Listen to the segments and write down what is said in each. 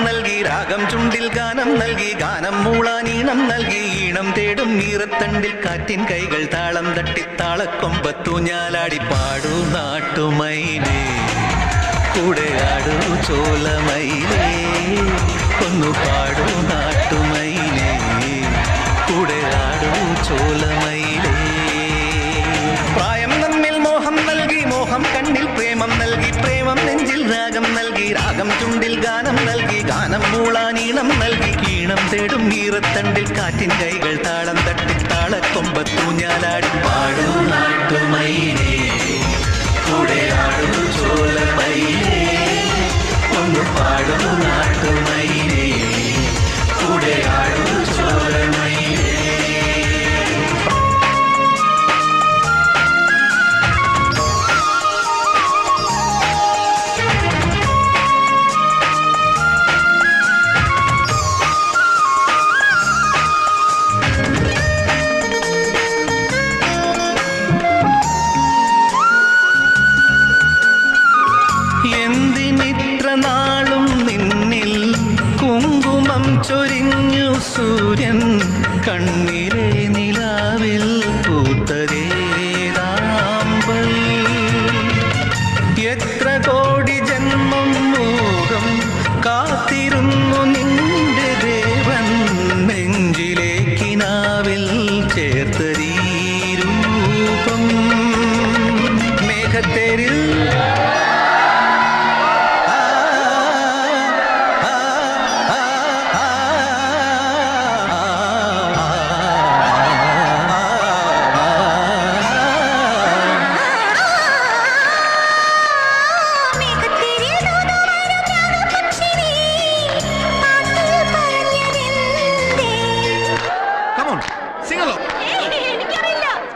നൽകി രാഗം ചുണ്ടിൽ ഗാനം നൽകി ഗാനം മൂളാനീണം നൽകി ഈണം തേടും ഈറത്തണ്ടിൽ കാറ്റിൻ കൈകൾ താളം തട്ടി താളക്കൊമ്പത്തൂഞ്ഞാലാടി പാടൂ നാട്ടുമൈനേ കൂടെ ആടൂ ചോലമൈനേ ഒന്നു പാടൂ നാട്ടുമൈനേ കൂടെ ആടൂ ചോലമൈനേ പ്രായം നമ്മിൽ മോഹം നൽകി മോഹം കണ്ണിൽ പ്രേമം നൽകി പ്രേമം നെഞ്ചിൽ രാഗം നൽകി രാഗം ചുണ്ടിൽ ഗാനം നൽകി ഗാനം മൂളാനീണം നൽകി ഈണം തേടും ഈറത്തണ്ടിൽ കാറ്റിൻ കൈകൾ താളം തട്ടി താളക്കൊമ്പത്തൂഞ്ഞാലാടി പാടൂ നാട്ടുമൈനേ കൂടെ ആടൂ ചോലമൈനേ ഒന്ന് പാടൂ നാട്ടുമൈനേ കൂടെ ആടൂ ചോലമൈനേ നാളും നിന്നിൽ കുങ്കുമം ചൊരിഞ്ഞു സൂര്യൻ കണ്ണിലെ നിലാവിൽ പൂത്തരേതാമ്പൽ എത്ര കോടി ജന്മം മൂകം കാത്തിരുന്നു നിന്റെ ദേവൻ നെഞ്ചിലെ കിനാവിൽ ചേർത്തരീ രൂപം മേഘത്തേരിൽ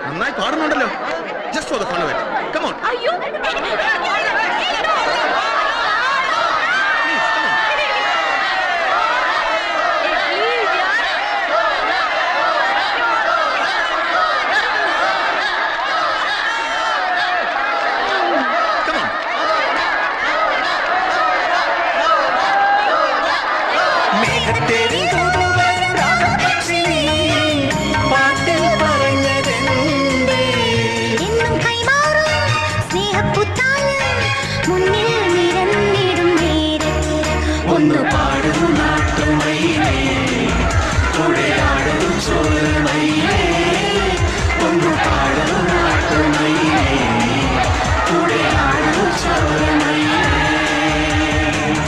നന്നായി പാടുന്നുണ്ടല്ലോ. Just for the fun of it. Come on. അയ്യോ. മേഘത്തേരി ഒന്ന് പാടൂ നാട്ടുമൈനേ കൂടെ ആടൂ ചോലമൈനേ ഒന്ന് പാടൂ നാട്ടുമൈനേ കൂടെ ആടൂ ചോലമൈനേ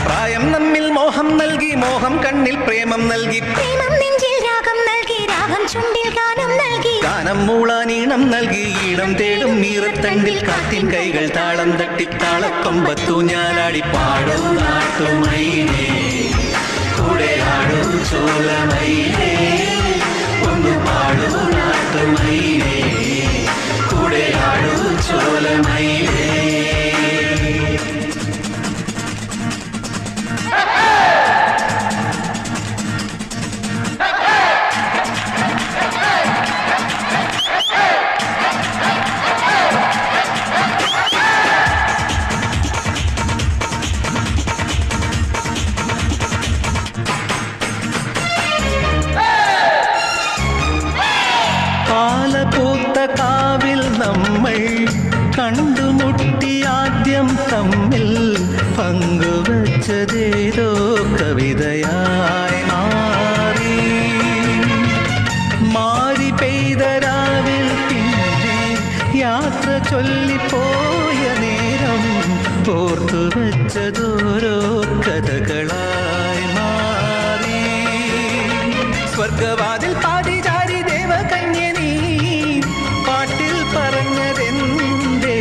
പ്രായം നമ്മിൽ മോഹം നൽകി മോഹം കണ്ണിൽ പ്രേമം നൽകി പ്രേമം നെഞ്ചിൽ രാഗം നൽകി രാഗം ചുണ്ടിൽ ഗാനം നൽകി ഗാനം മൂളാനീണം നൽകി ഈണം തേടും ഈറത്തണ്ടിൽ കാറ്റിൻ കൈകൾ താളം തട്ടി താളക്കൊമ്പത്തൂഞ്ഞാലാടി പാടൂ നാട്ടുമൈനേ കൂടെ ആടൂ ചോലമൈനേ ഒന്ന് പാടൂ നാട്ടുമൈനേ കൂടെ ആടൂ ചോലമൈനേ പാലപൂത്ത കാവിൽ നമ്മൾ കണ്ടുമുട്ടി ആദ്യം തമ്മിൽ പങ്കുവച്ചതേതോ കവിതയായി മാറി മാറി പെയ്ത രാവിൽ പിന്നെ യാത്ര ചൊല്ലിപ്പോയ നേരം ഓർത്തുവച്ചതോരോ കഥകളായി മാറി സ്വർഗവാതിൽ പാതിചാരി ദേവകന്യ നീ പാട്ടിൽ പറഞ്ഞതെന്തേ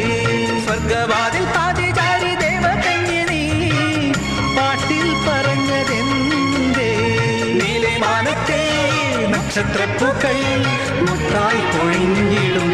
സ്വർഗവാതിൽ പാതിചാരി ദേവകന്യ നീ പാട്ടിൽ പറഞ്ഞതെന്തേ നീലമാനത്തെ നക്ഷത്രപ്പൂക്കൾ മുത്തായി പൊഴിഞ്ഞിടും